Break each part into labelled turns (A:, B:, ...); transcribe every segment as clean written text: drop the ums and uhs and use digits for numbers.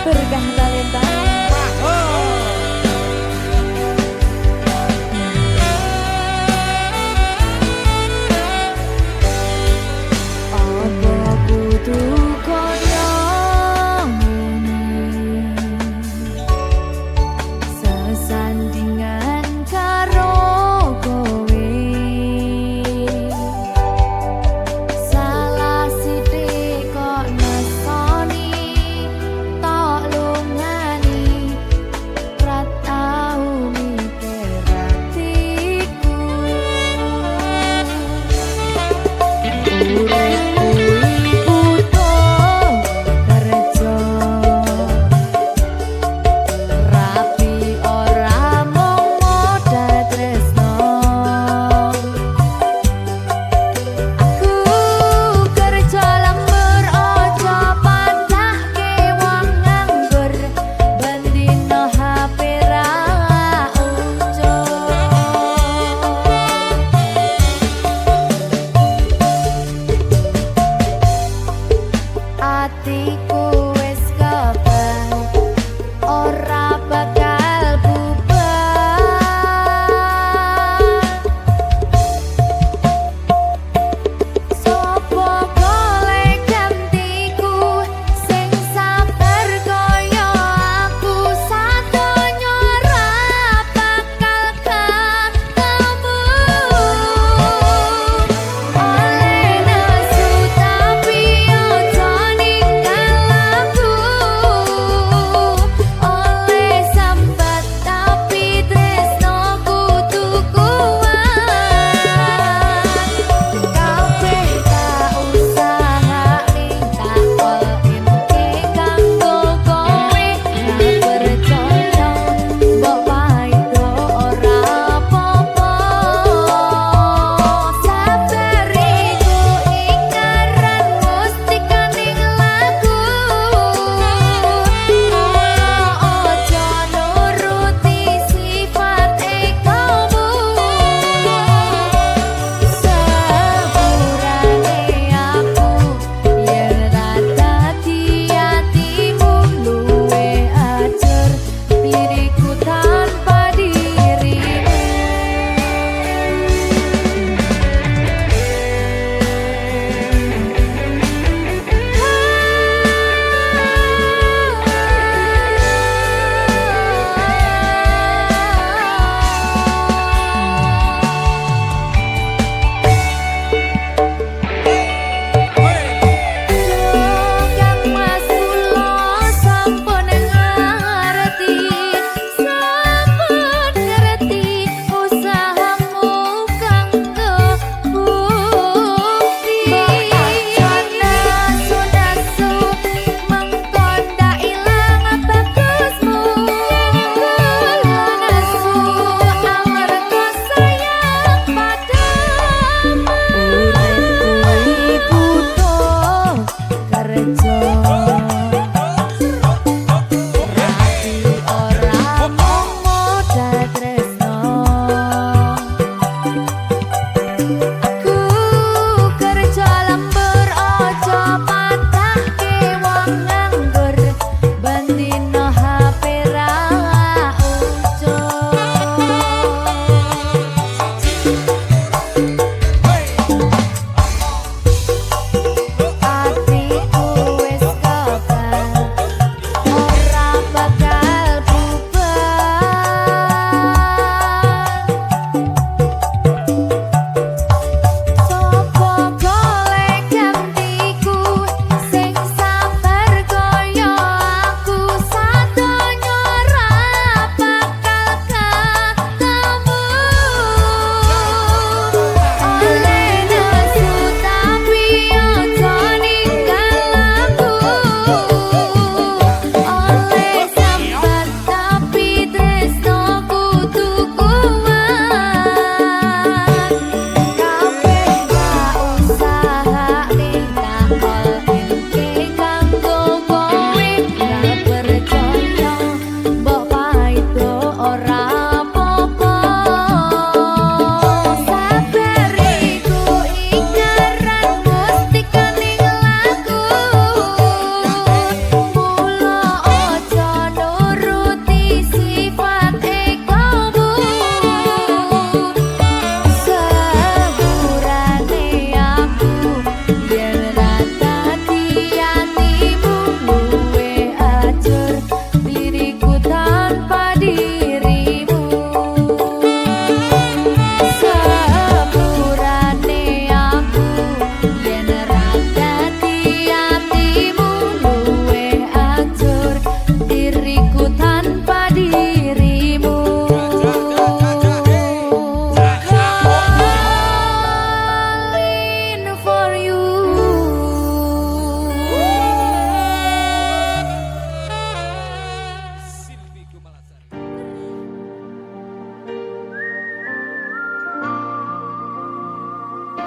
A: Berkah talenta. Apa kudu koyo ngene, sesandingan karo kowe.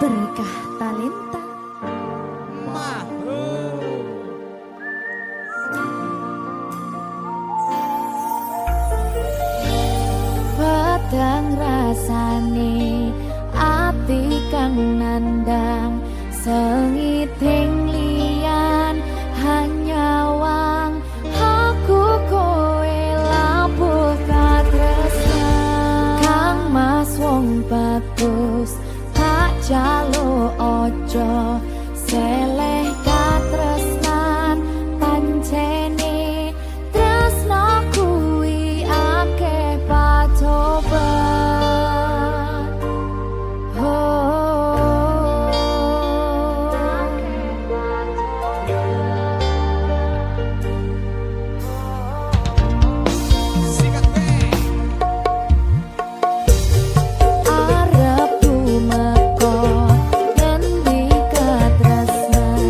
A: Berkah talenta. Padang rasane ati kang nandang sengiting liyan hanyawang aku kowe labuh katresnan kang mas wong bagus tak jaluk ojo seleh katresnan pancene tresno kuwi akeh patobat arep tumeka ngendi katresnan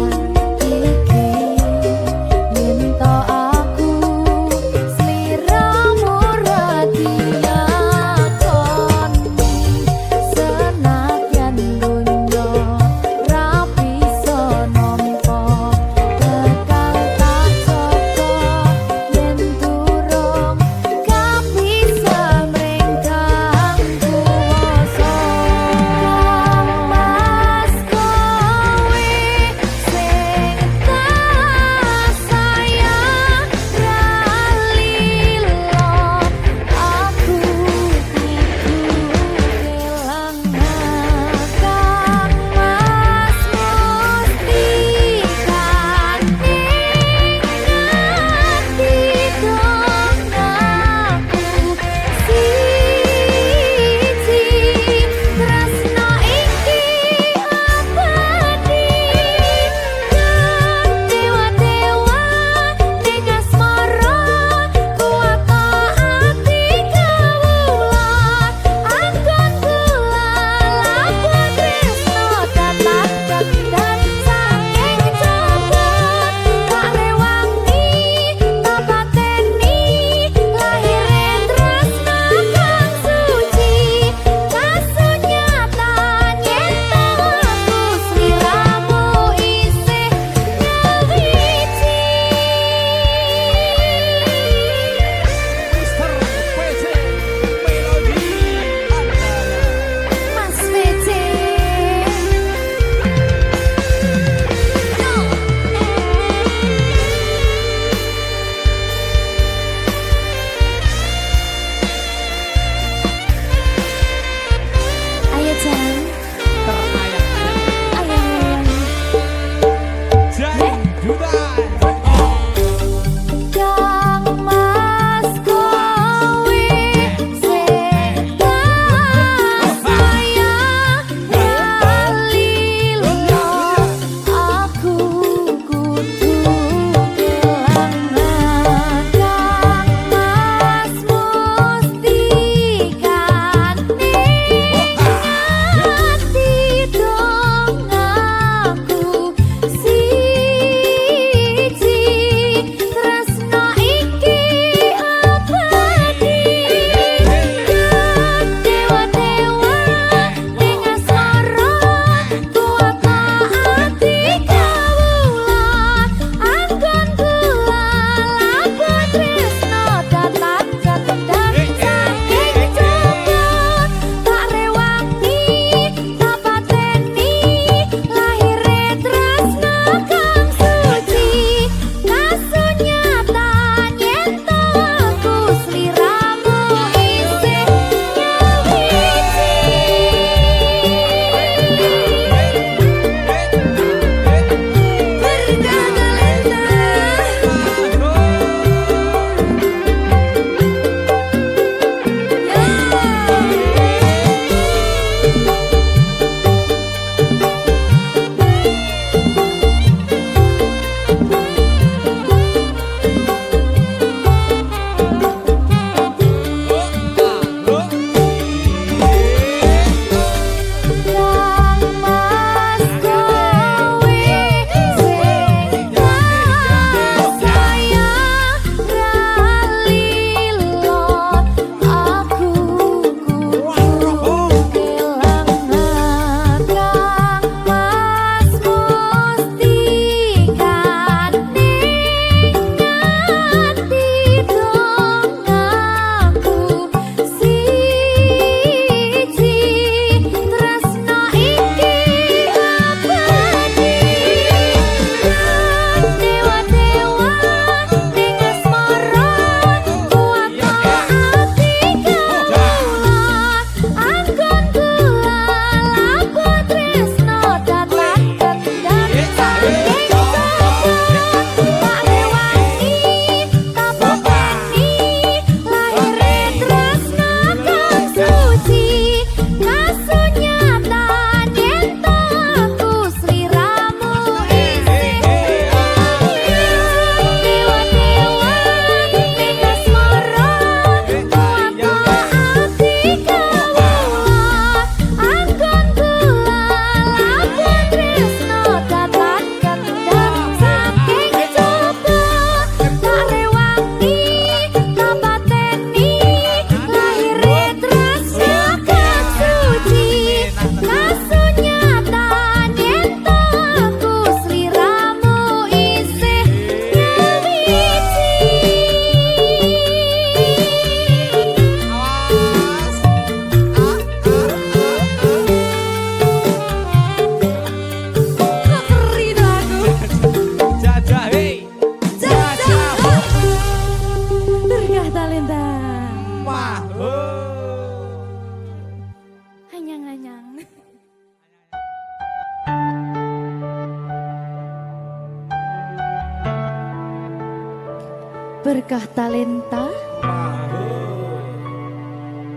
A: berkah talenta.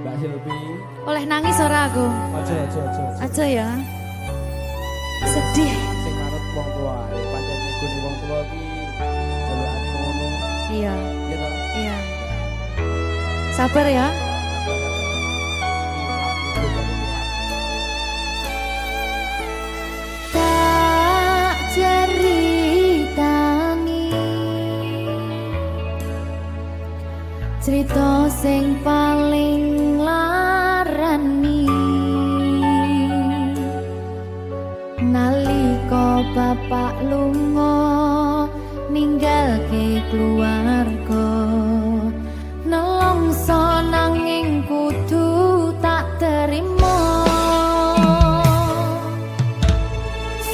B: Mbak Silvi.
A: Oleh nangis ora aku? Aja ya. Sedih.
B: Sing ngarep wong tua, pancen ngene wong tua iki jelekane ngono.
A: Iya.
B: Iya toh?
A: Iya. Sabar ya. Tak ceritani cerita sing paling larani nalika bapak lunga ninggalke keluarga nelongso nanging kudu tak terima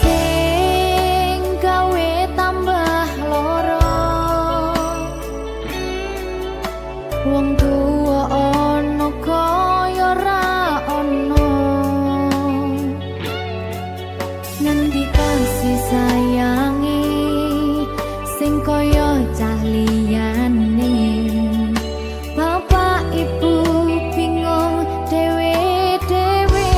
A: sing gawe tambah loro wong tuwa ana kaya ra ana ngendi kasih sayangi sing kaya cah liyane bapak ibu bingung dewe-dewe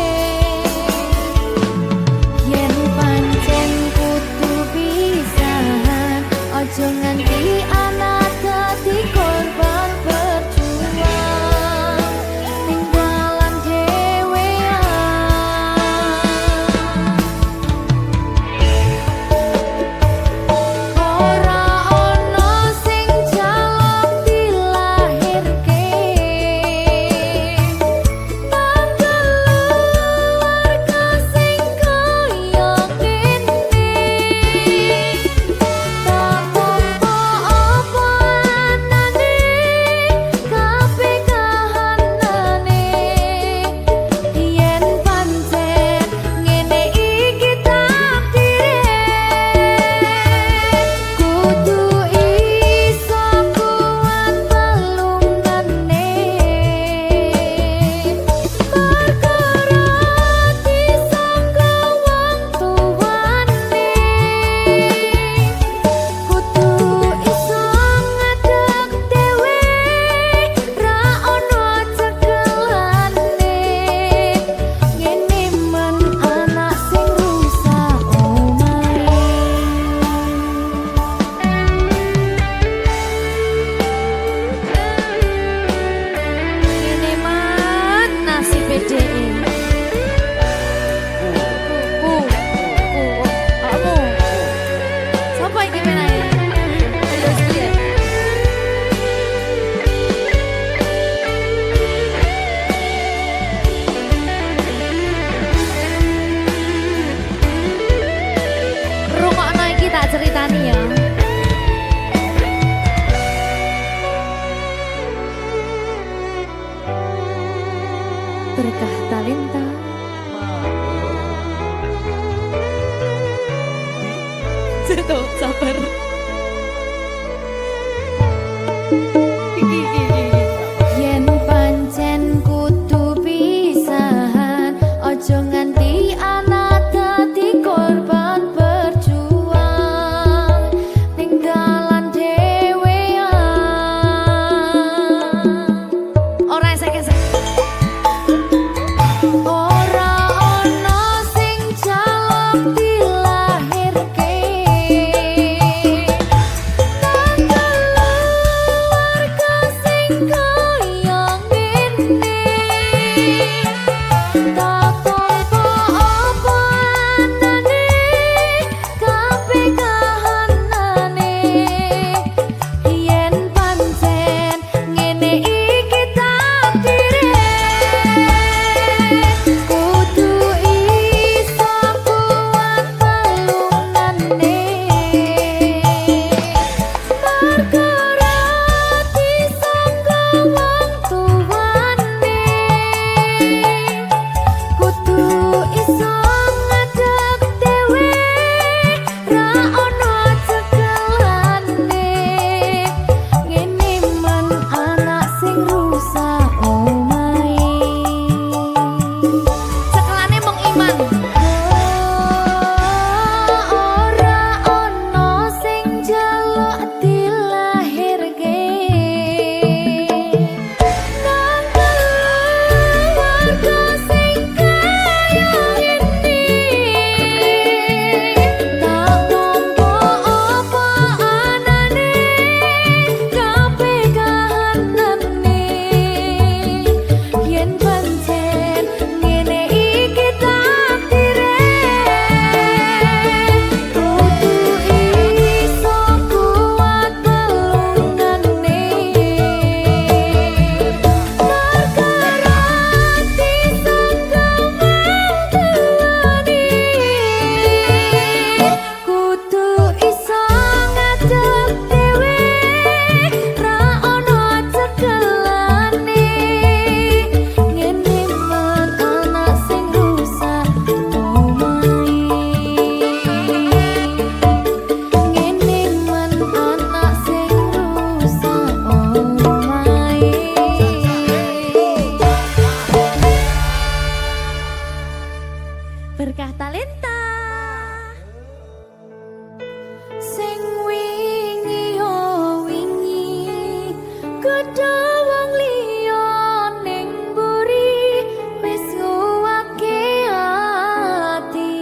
A: yen pancen kudu pisahan aja nganti anak dadi korban berjuang ning dalan ora ana sing jaluk dilahirke keluarga sing kaya kene tak apa anane kabeh kahanane yen pancen ngene iki takdire kudu iso kuat balungane perkara disangka wong tuwane kudu iso ngadeg dhewe ra ono cekelane ngene men anak sing rusak omahe ngene man nasib dhewe kamu siapa ini menanya ayo sekalian rungokno iki tak ceritani ya berkah talenta Tuh, sabar. Yen pancen kudu pisahan, ojo nganti anak dadi korban berjuang ning dalan dhewean. Ora esek-esek. Ora ono sing jaluk dilahirke Berkah talenta sing wingi yo wingi kudu wong liya ning mburi wis nguwake ati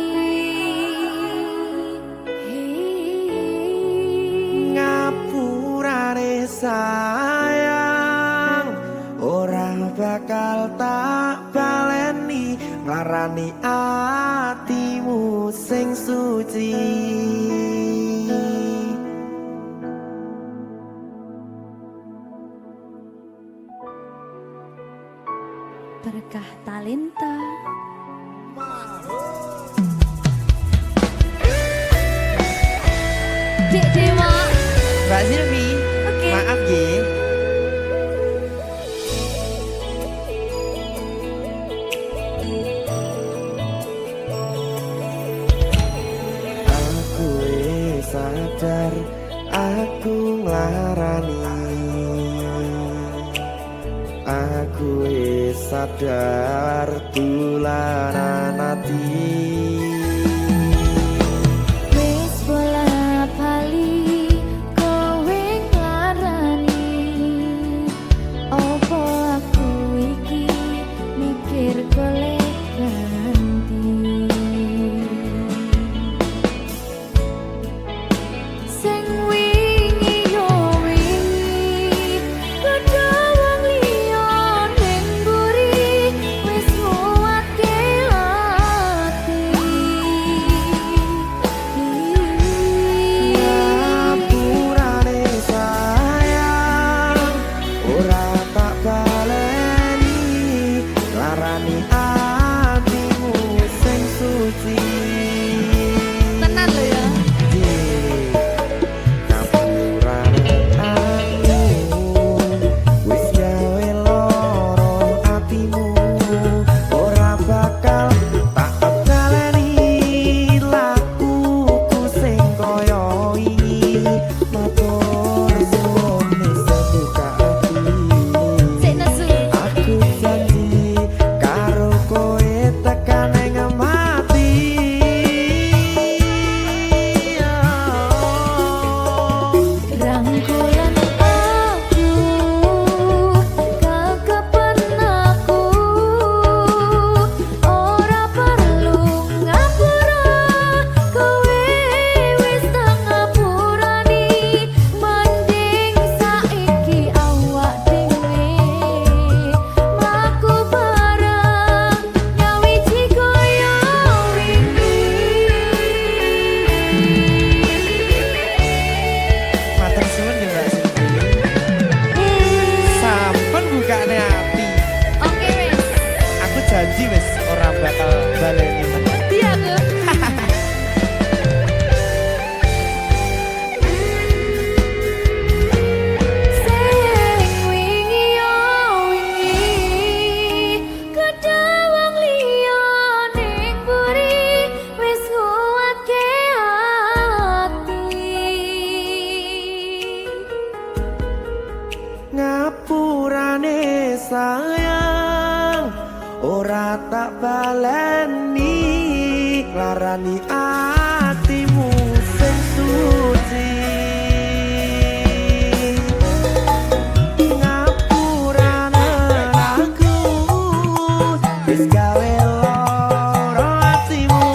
C: ngapurane sayang ora bakal tak baleni ngarani atimu sing suci.
A: Berkah talenta Dek Dewa
C: Mbak Silvi,
A: Oke.
C: maaf ye. Aku sadar aku nglarani. Aku sadar tulanan ati.
A: wis bola bali kowe nglarani opo aku iki mikir golek ganti sing wingi yo wingi kudu wong liya ning mburi wis nguwake ati
C: Ngapurane sayang ora tak baleni larani atimu sing suci.
A: tenan lho ya
C: Ngapurane aku wis gawe loro atimu ora bakal tak baleni lakuku sing kaya iki matur suwun sebuka ati.
A: sik nesu
C: Aku janji karo kowe tekan ing mati.
A: rangkulan aku kakepen aku ora perlu ngapura kowe wis tak ngapurani mending saiki awak dhewe mlaku bareng nyawiji koyo wingi
C: Matur suwun ya Mbak Silvi. Sampun bukane ati.
A: Oke wes,
C: Aku janji wis ora bakal baleni meneh.
A: dia tuh. Sing wingi yo wingi, kudu wong liya ning mburi wis nguwatke ati.
C: Ngapurane sayang ora tak baleni larani atimu sing suci. Ngapurane aku wis gawe loro atimu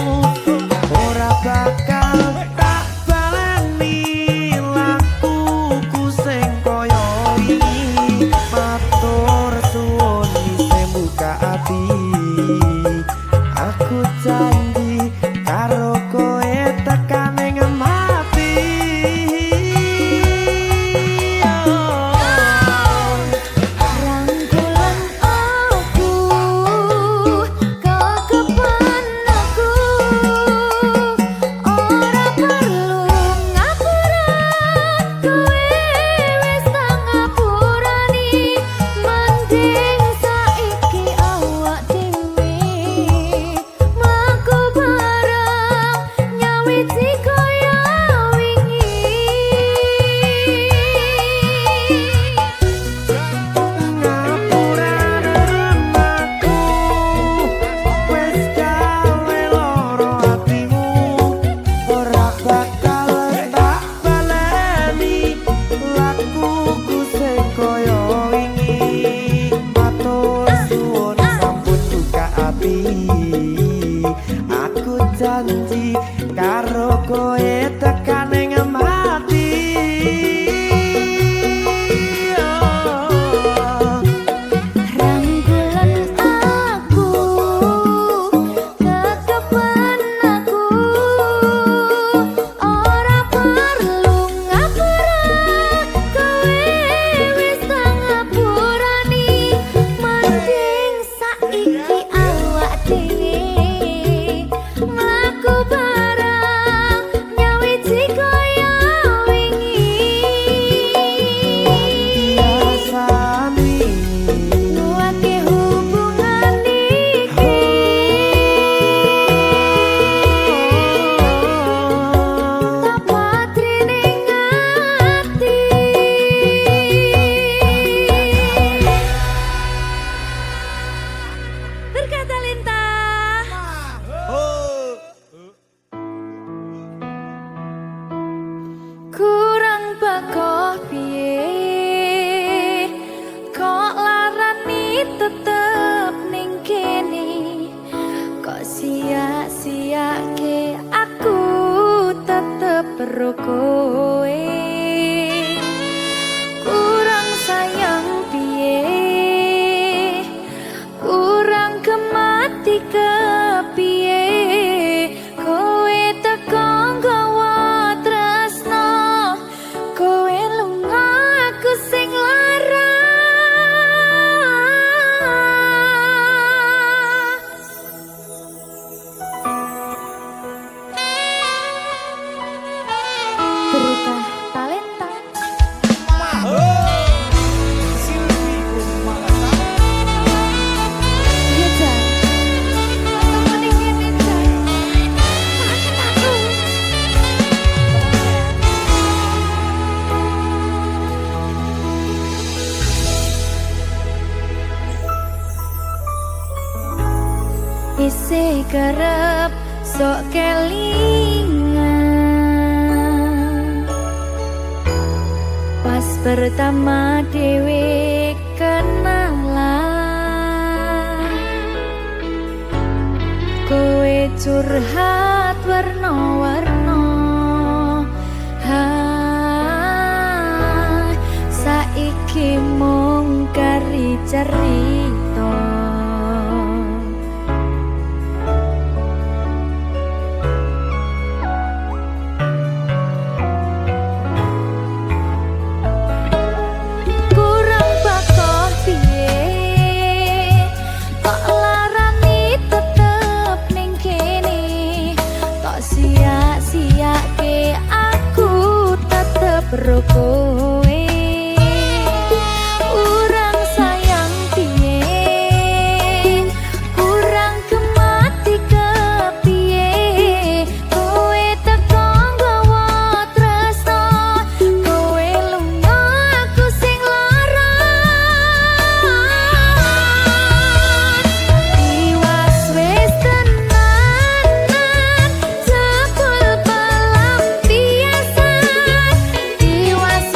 C: ora bakal tak baleni lakuku sing kaya iki matur suwun isih buka ati. Aku janji karo kowe
D: mati. Aku janji karo kowe tekan ing mati.
A: Kurang bakoh piye kok larani tetep ning kene, kok sia-siake aku tetep perlu kowe. Kurang sayang piye, kurang kemati kepiye, kowe teko nggawa tresno, kowe lunga aku sing lara. Berita talenta. Iya, Jan. Temen iki nih, Jan. Maafin aku. Isih kerep sok kelingan pas pertama dewe kenalan, kowe curhat warna-warna, saiki mung kari cerita. Kurang bakoh piye kok larani tetep ning kene, kok sia-siake aku tetep ro kowe. Kurang sayang piye, kurang kemati kepiye, kowe teko nggawa tresno, kowe lunga aku sing lara. Tiwas wis tenanan, jebul pelampiasan. Tiwas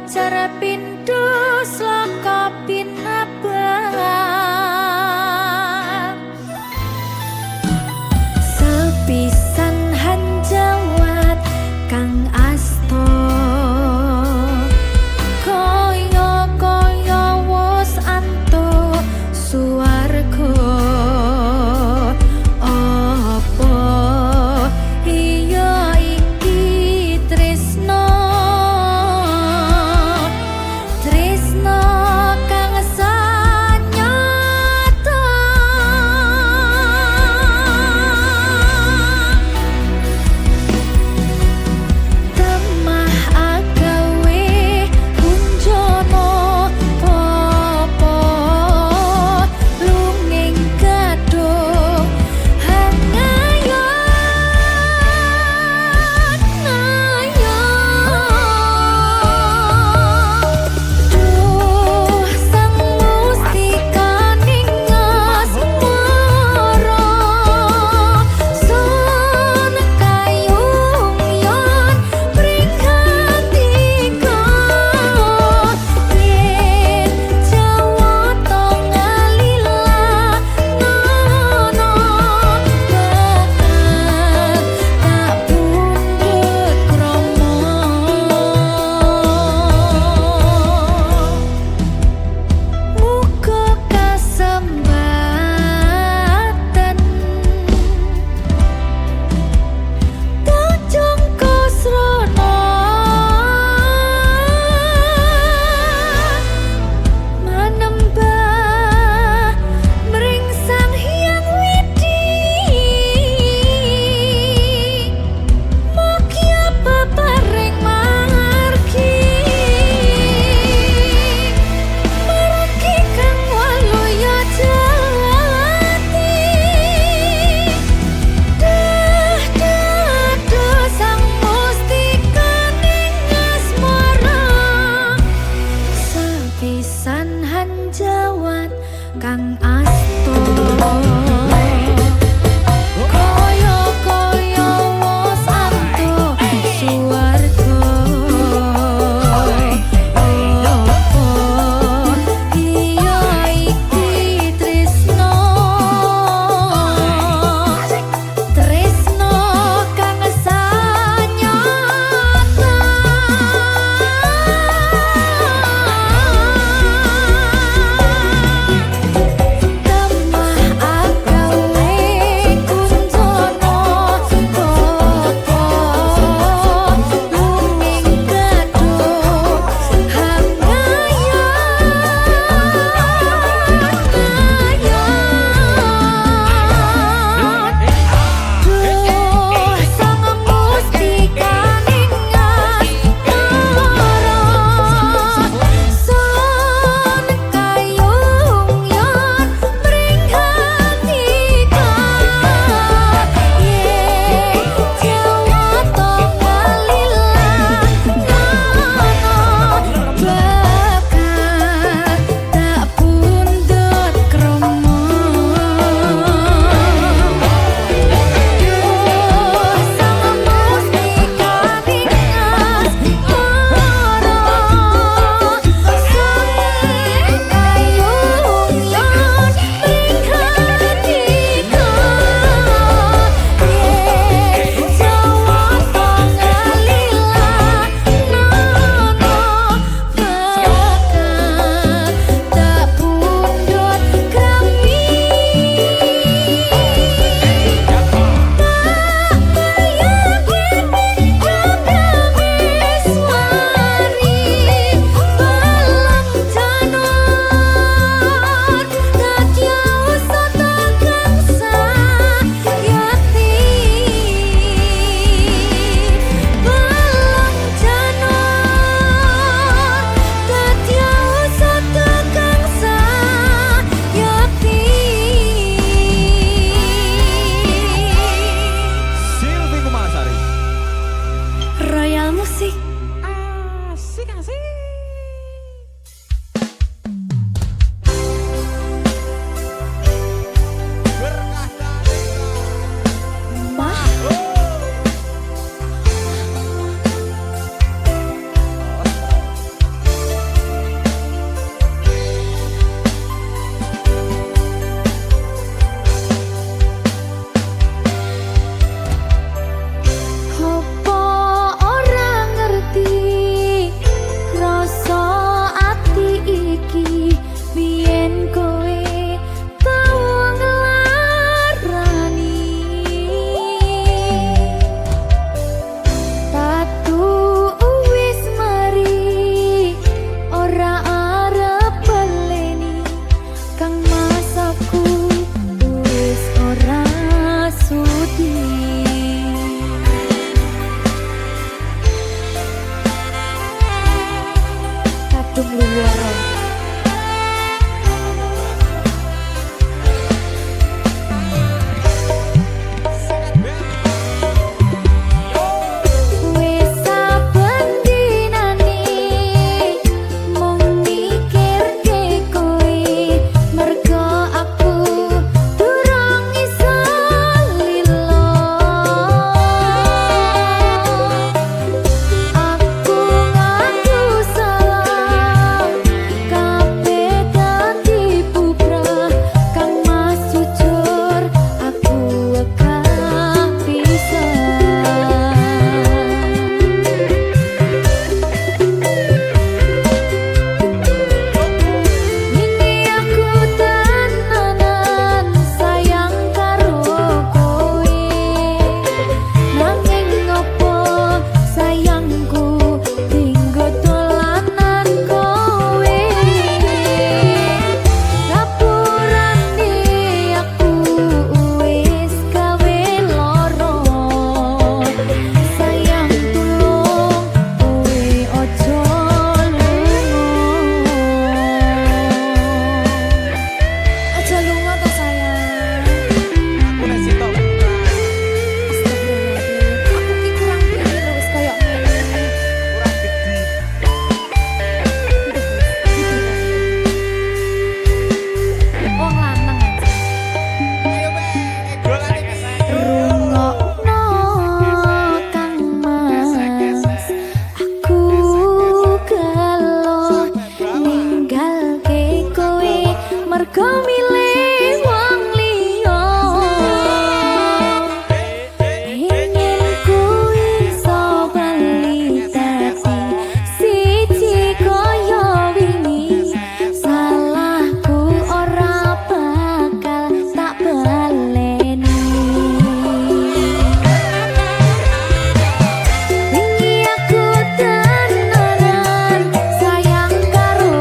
A: pacar pindho slaka pinabang sepisan hanjawat kang asto kaya wis antuk suwarga apa iya iki tresno kadung luwara. Wis saben dinane mung mikirke kowe, mergo aku durung iso lilo. Aku ngaku salah, kabeh dadi bubrah. Kang Mas jujur, aku gak bisa. Ini aku tenanan sayang karo kowe, nanging ngopo sayangku tinggo dolanan kowe. Ngapurane aku wis gawe loro, sayang tulung kowe ojo lunga. Aja lunga to sayang.
C: Aku nek sitok
A: Astagfirullahaladzim, aku ki kurang pinter wis koyo ngene.
C: kurang gede.
A: Wong lanang aja.
C: Ayo be, dolan iki.
A: Rungokno Kang Mas, aku gelo ninggalke kowe mergo milih wong liya. Ingin kowe iso bali dadi siji kaya wingi, salahku ora bakal tak baleni. Wingi aku tenanan sayang karo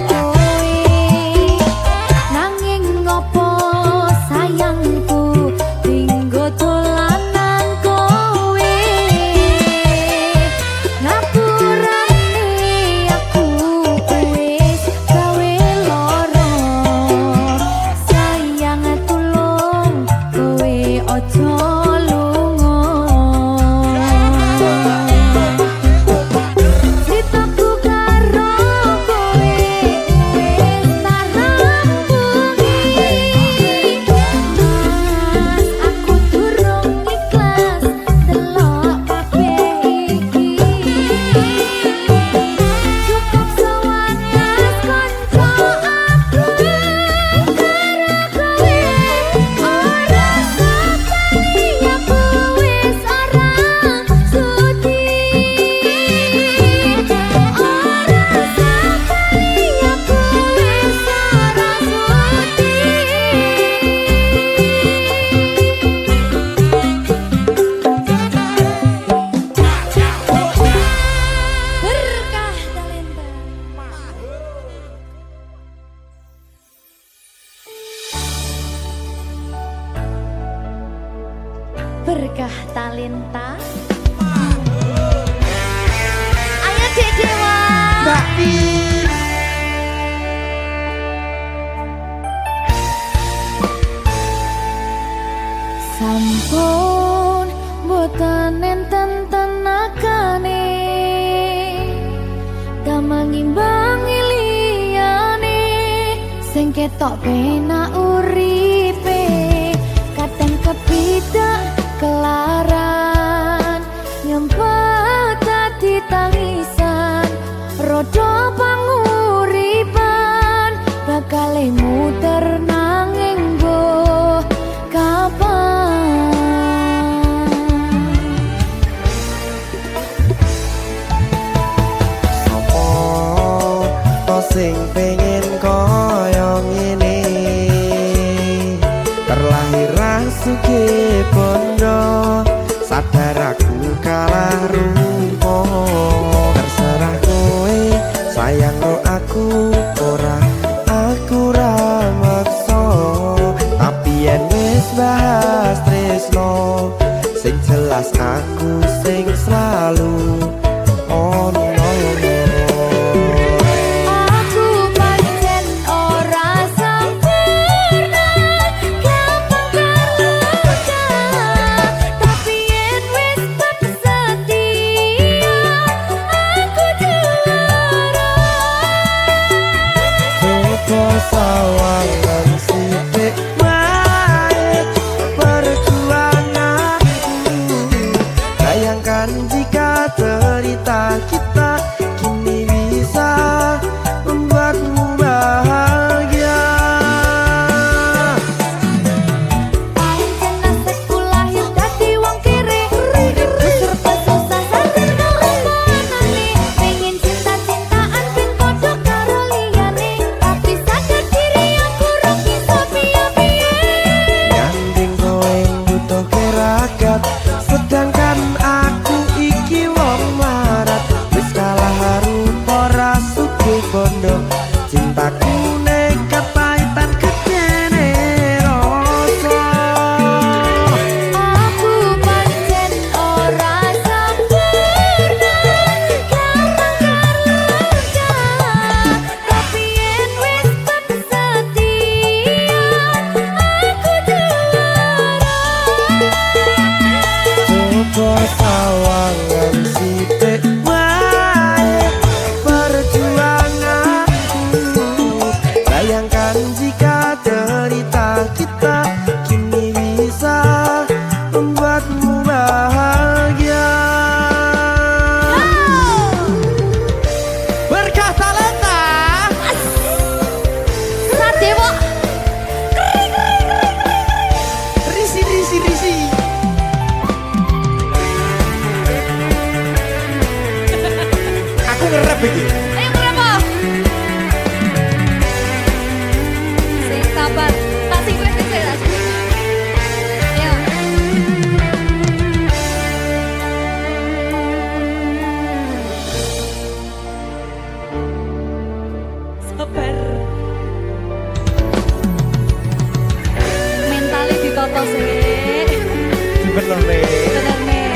A: kowe, nanging ngopo sayangku tinggo dolanan kowe. Ngapurane aku wis gawe loro, sayang tulung kowe ojo lunga. Ceritaku karo kowe wis tak rampungi, Mas aku durung ikhlas delok kabeh iki. Cukup sewadas kanca aku karo kowe, ora sapane aku wis ora sudi. Ora sapane aku wis ora sudi. Berkah talenta. Berkah talenta. Ayo Dek Dewa. Sampun boten enten tenagane, damang imbangi liyane, sing ketok penak uripe, kadang kepidak kelaran, nyempet dadi tangisan, rodo panguripan, bakal muter nanging mbok kapan.
D: Sopo to sing pengen kaya ngene, terlahir sugih bondo, sadar aku kalah rumpo. Terserah kowe sayang ro aku ora, aku ra maksa, tapi yen wis bahas tresno, sing jelas aku sing selalu ono. ngerep iki.
A: Ayo berapa? Sing sabar. Kasih gue kecil aja. Ayo. Sabar. Mentalnya ditoto sih.
C: Bener nih.
A: Bener nih.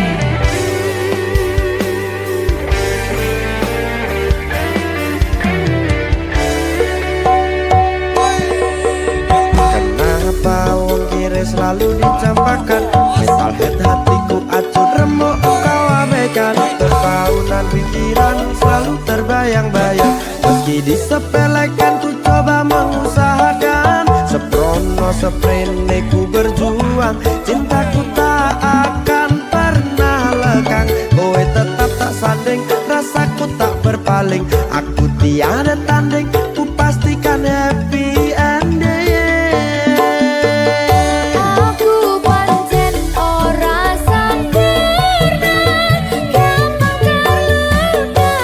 D: Kenapa wong kiri selalu dicampakkan? Mental head hatiku acuh remuk kau abaikan. Terpaunan pikiran selalu terbayang-bayang. Meski disepelekan ku coba mengusahakan. Seprono seprene ku berjuang. Cintaku tak akan pernah lekang. Kowe tetap tak sanding, rasaku tak berpaling. Aku tiada tanding, ku pastikan happy ending.
A: Aku pancen ora sempurna, gampang terluka.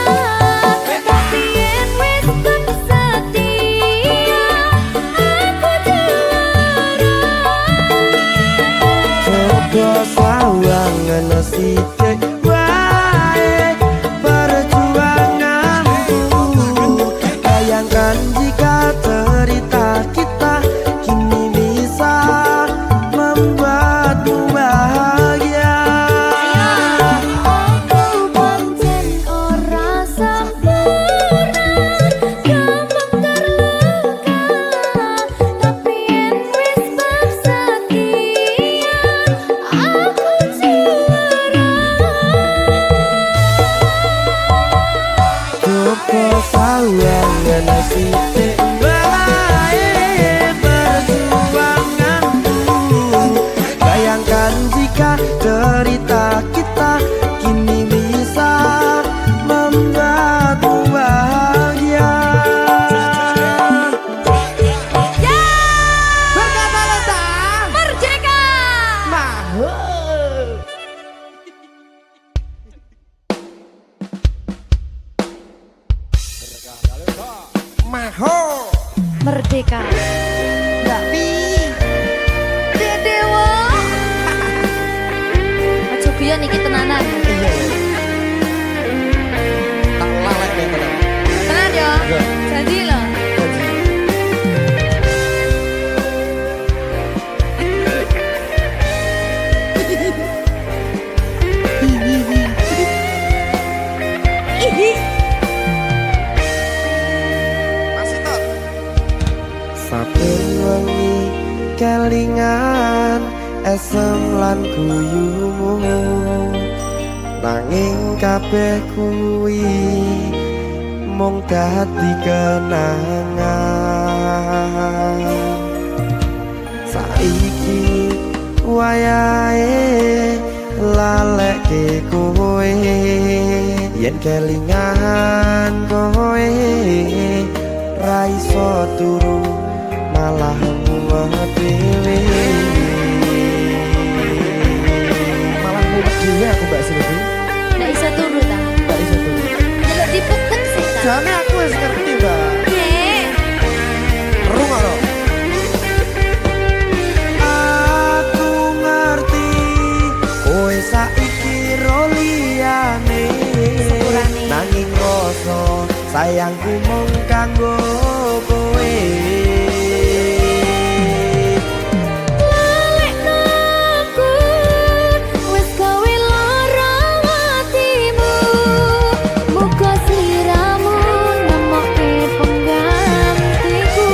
A: Tapi yen wis bersedia, aku juara.
D: Coba sawang ngene sithik wae perjuanganku. Bayangkan jika cerita kita kini bisa membuatmu bahagia.
A: Aku pancen ora sempurna, gampang terluka. Tapi yen wis bersedia, aku juara.
D: Coba sawang ngene sithik wae perjuanganku. Bayangkan jika cerita kita kini bisa membuatmu bahagia.
A: Merdeka!
D: Maho
A: Merdeka. Dewa. Aja biyen iki tenanan.
C: Tak lalek nih tenan.
A: Tenan yo. Janji lho.
D: saben wengi kelingan esem lan guyumu, nanging kabeh kuwi mung dadi kenangan. Saiki wayahe lalekke kowe, yen kelingan kowe ra iso turu malah mumet dhewe.
C: Malah mumet dhewe aku Mbak Silvi.
A: Ndak iso turu ta?
C: Mbak iso turu.
A: Delok dipukul sih ta.
C: Jane aku wis ngerti, Mbak.
A: Nggih.
C: Rungokno.
D: Aku ngerti kowe saiki ro liyane,
A: Sepurane.
D: nanging rasa sayangku mung kanggo kowe.
A: Lalekno aku wis gawe lara atimu, muga sliramu nemokke penggantiku.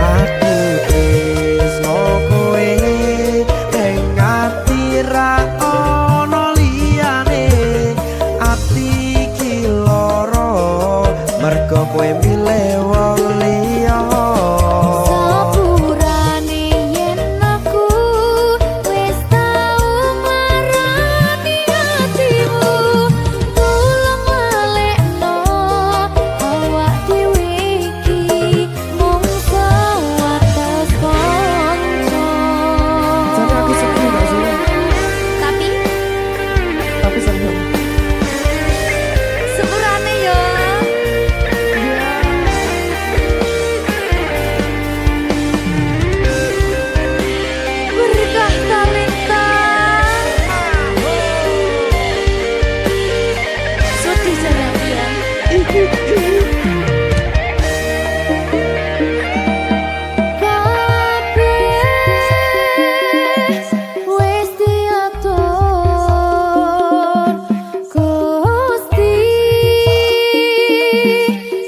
D: Aku tresno kowe ning ati ra ono liyane, ati iki lara
A: Wis diatur Gusti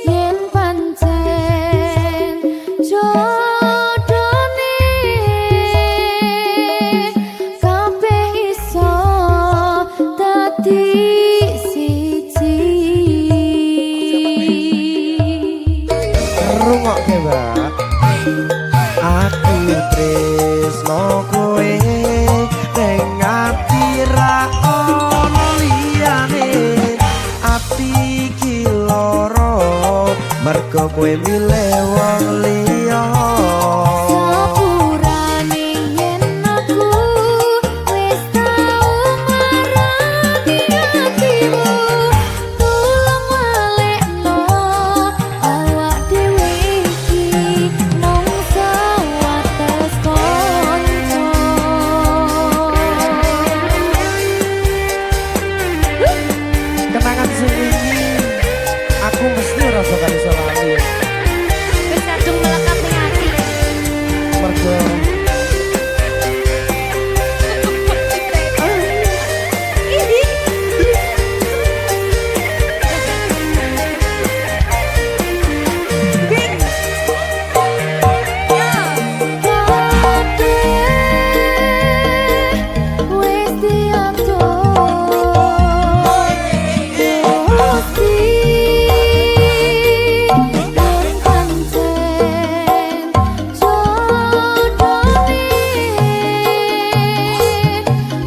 A: yen pancen jodone kabeh iso dadi siji.
D: Rungokke, Mbak. Aku tresno kowe ning ati ra ono liyane. Ati iki lara mergo kowe milih wong liya.
A: Sepurane yen aku wis tau marani atimu, tulung walekno awak dhewe iki mung sewates kanca.
D: Kenangan sing wingi aku mesti rasa kali lali.
A: Wis kadung melekat ning ati.
D: Mergo
A: Wis diatur Gusti yen pancen jodone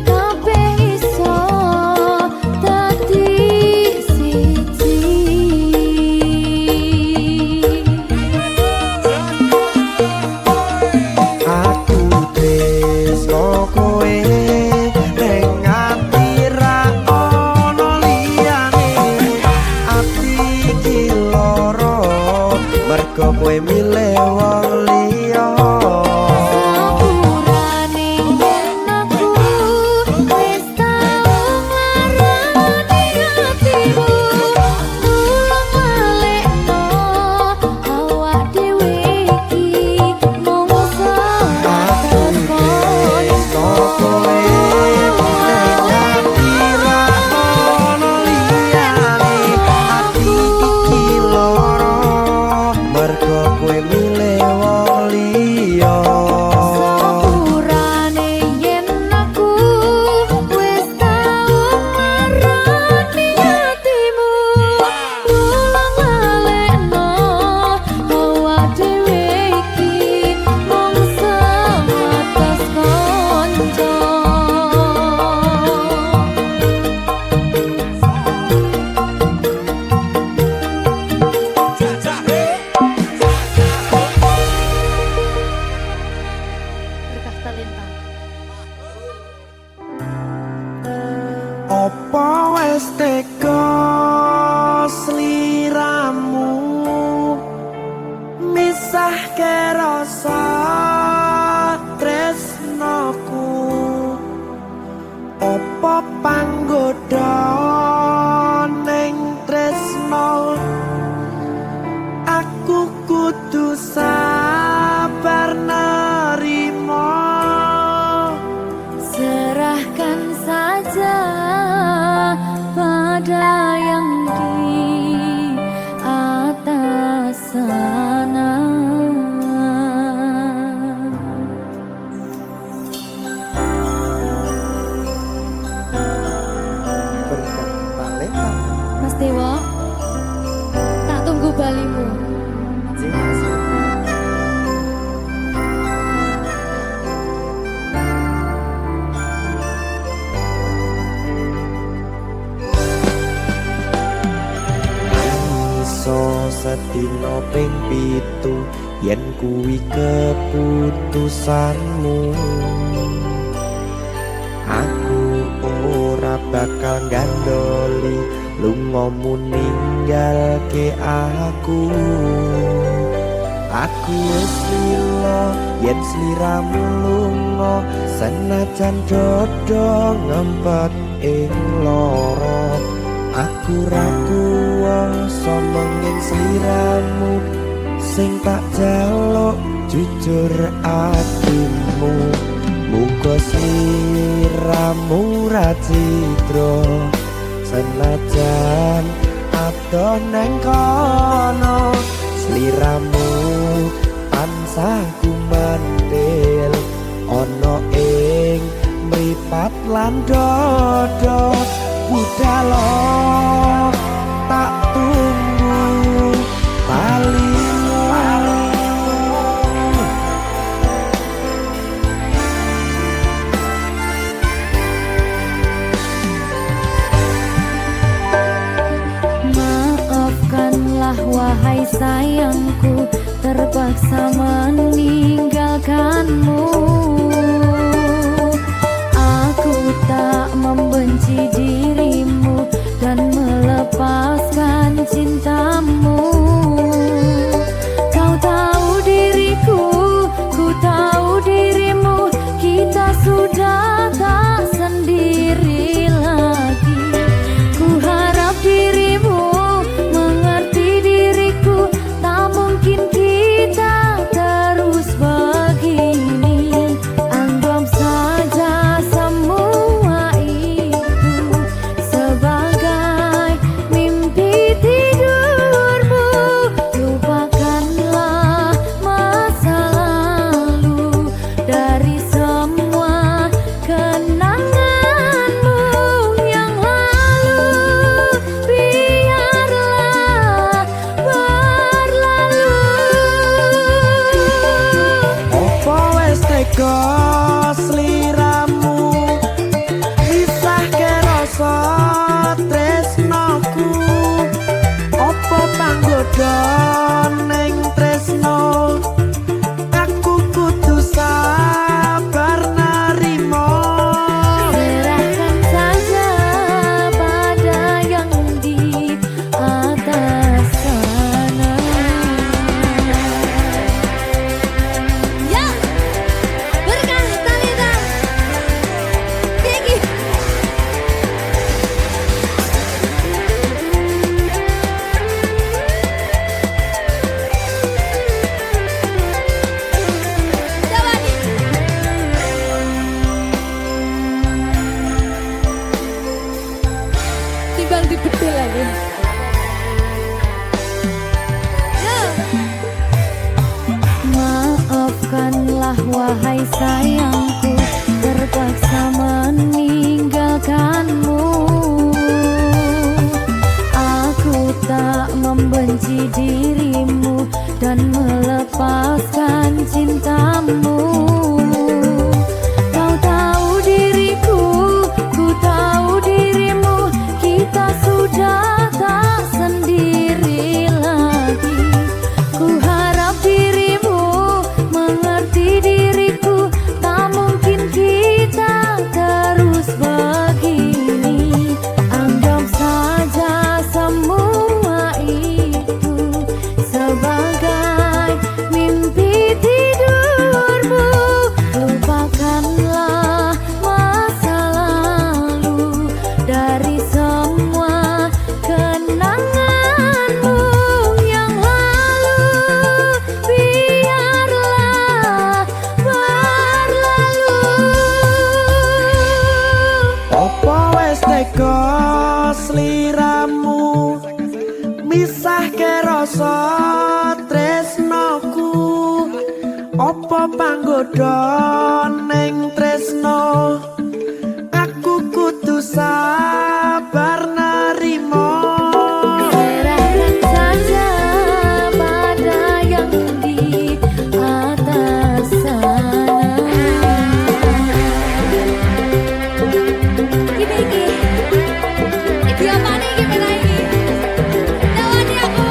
A: kabeh iso dadi siji.
D: aku tresno kowe ning ati ra ono liyane. Ati iki lara mergo kowe milih wong liya.
A: Sepurane yen aku wis tau marani atimu, tulung walekno awak dhewe iki mung sewates kanca.
D: Kowe ning ati ra ono liyane. Ati iki lara mergo kowe milih wong liya.
A: Sepurane yen aku wis tau marani atimu, tulung walekno awak dhewe iki mung sewates kanca. Berkah talenta.
D: Apa wis teka sliramu misahke rasa tresnoku? Apa panggoda ning tresno aku kudu sabar nerima?
A: Serahkan saja pada yang di atas sana.
B: Berkah talenta.
A: Mas Dewa, tak tunggu balimu.
D: Iso sedina ping 7 yen kuwi keputusanmu. Aku ora bakal gandoli lungamu ninggalke aku. Aku wis lila yen sliramu lunga, senajan dodo ngempet ing lara. Aku ra kuwasa menging sliramu sing tak jaluk jujur atimu. Muga sliramu ra citra senajan adoh neng kono. Sliramu tansah kumandhil ana ing mripat lan dodo. Budhalo tak tunggu balimu.
A: Maafkanlah wahai sayangku, terpaksa meninggalkanmu. Aku tak membenci dirimu dan melepaskan cintamu. Kau tahu diriku, ku tahu dirimu, kita sudah tak sendiri lagi. Ku harap dirimu mengerti diriku, tak mungkin kita terus begini. Anggap saja semua itu sebagai mimpi tidurmu. Lupakanlah masa lalu dari semua kenanganmu yang lalu. Biarlah berlalu.
D: Opo wis tega sliramu misahke rasa tresnoku. Opo panggoda ning tresno, aku kudu sabar narimo.
A: Serahkan saja pada yang di atas sana. Ya, berkah Talita. Tinggi. Coba nih. Timbang dibedil lagi. Maafkanlah wahai sayangku, terpaksa meninggalkanmu. Aku tak membenci dirimu dan melepaskan cintamu. Kau tahu diriku, ku tahu dirimu, kita sudah tak sendiri lagi. Ku harap dirimu mengerti diriku, tak mungkin kita terus begini. Anggap saja semua itu sebagai mimpi tidurmu. Lupakanlah masa lalu dari semua kenanganmu yang lalu. Biarlah berlalu.
D: Opo wis tega sliramu misahke rasa tresnoku. Opo panggoda ning tresno, aku kudu sabar narimo.
A: Serahkan saja pada yang di atas sana. Gini. Iki apa nih gimana ini? Tawani aku.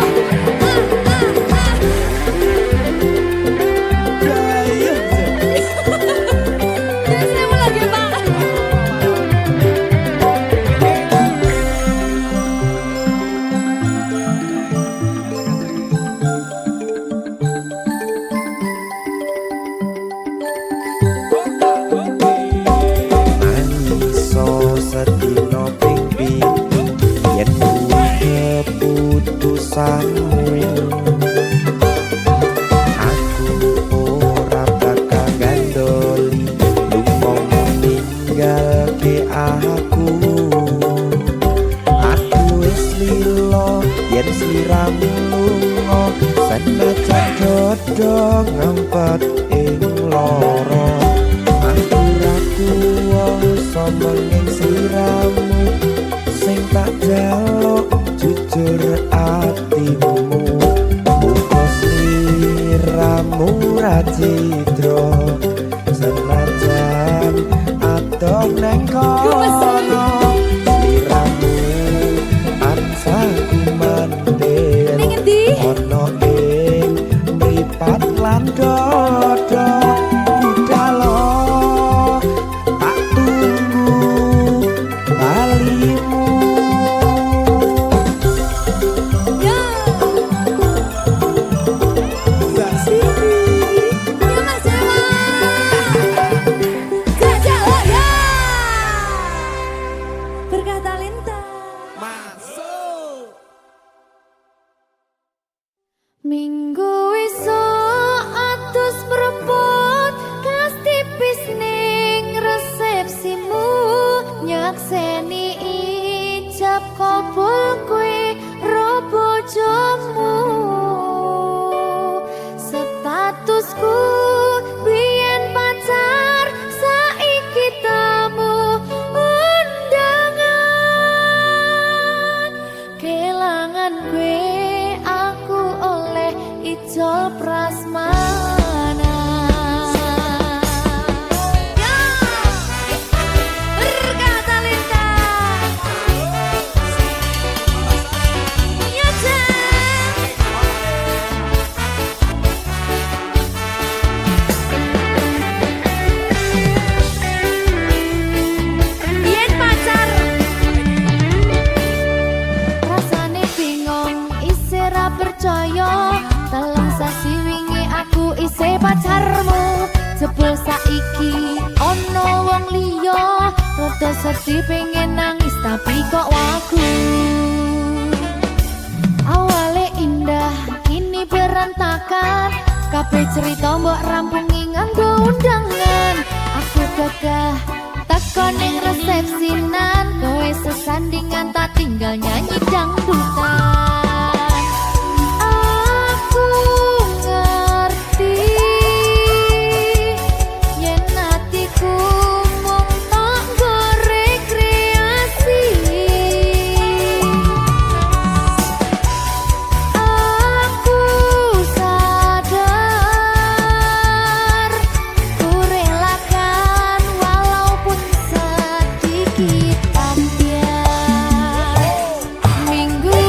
A: Biasanya lagi Pak.
D: urusanmu. Aku ora bakal gandoli lunga meninggal ke aku. Aku wis lilo yen sliramu lunga, senajan dodo ngempet ing loro. Aku ra kuwasa menging sliramu sing tak jaluk jujur atimu. Muga sliramu ra cidra senajan adoh neng kono. Sliramu ansah kumandel
A: Ning endi?
D: ono ing mripat lan dodo. Budalo tak tunggu balimu.
A: Ya. Sini. Ya Mas Jawa. Jajak oh ya. Berkah talenta. Minggu esuk atus mrepot kas tipis ning resepsimu, nyakseni ijab kabul kowe ro bojomu. Statusku biyen pacar, saiki tamu undangan. Kelangan kowe aku oleh ijol prasmanan. Ya, berkah talenta. Ya, Jan. Yen pacar rasane bingung, isih ra percaya. Telung sasi wingi aku isih pacarmu, jebul saiki ono wong liya. Rada sedih pengen nangis tapi kok wagu. Awale indah kini berantakan, kabeh cerita mbok rampungi nganggo undangan. Aku gagah teko ning resepsinan, kowe sesandingan tak tinggal nyanyi dangdutan. Aku ngerti yen atiku mung tanggo rekreasi. Aku sadar ku relakan walaupun sedikit ambiar. Minggu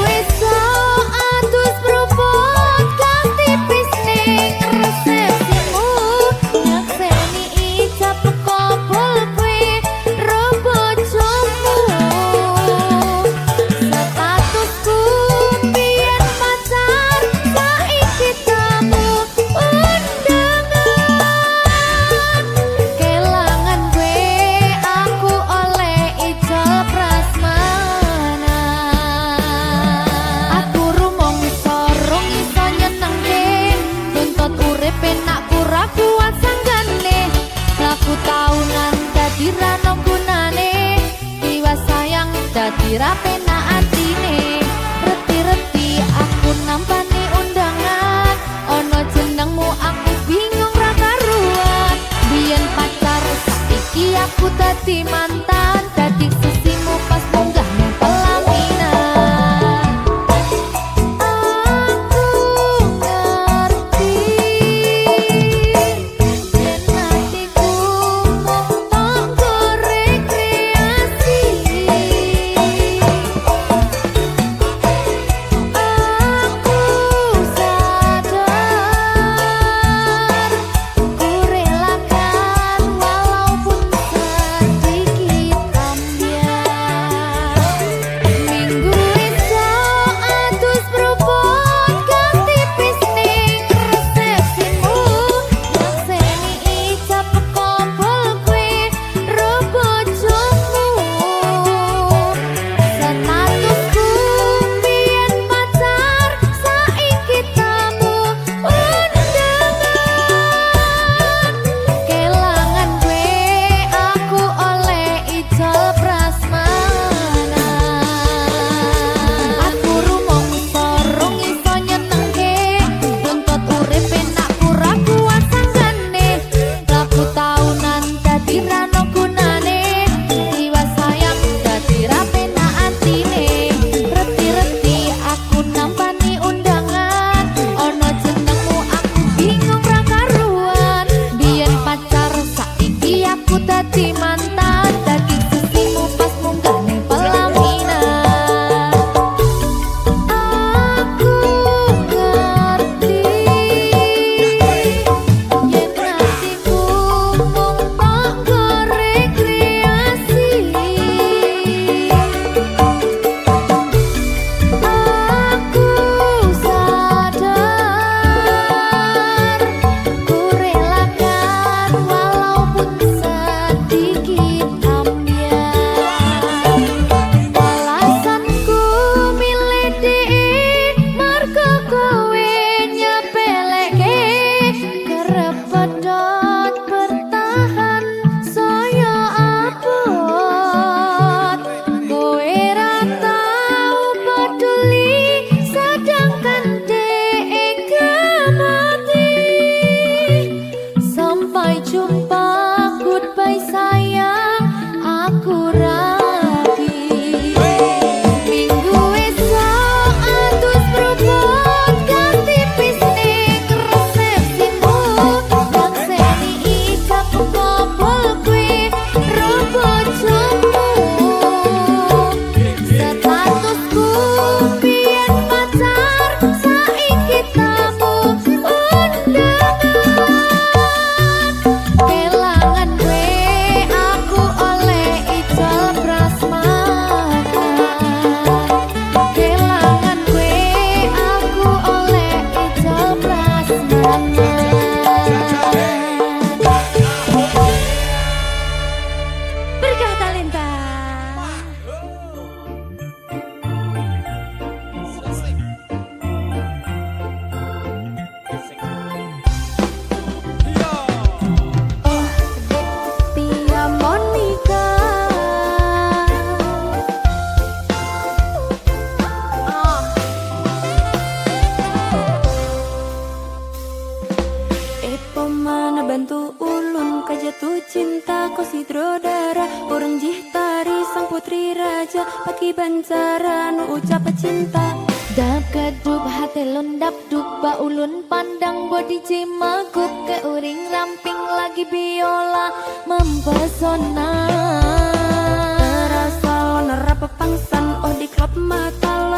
E: pecinta kau sidrodara orang jihtari sang putri raja pagi banjara nu ucap cinta.
A: Dap kedup hati lundap duba ulun pandang bodi cimagup ke uring ramping lagi biola mempesona.
E: Terasa lo nerap pepangsan oh di klub mata lo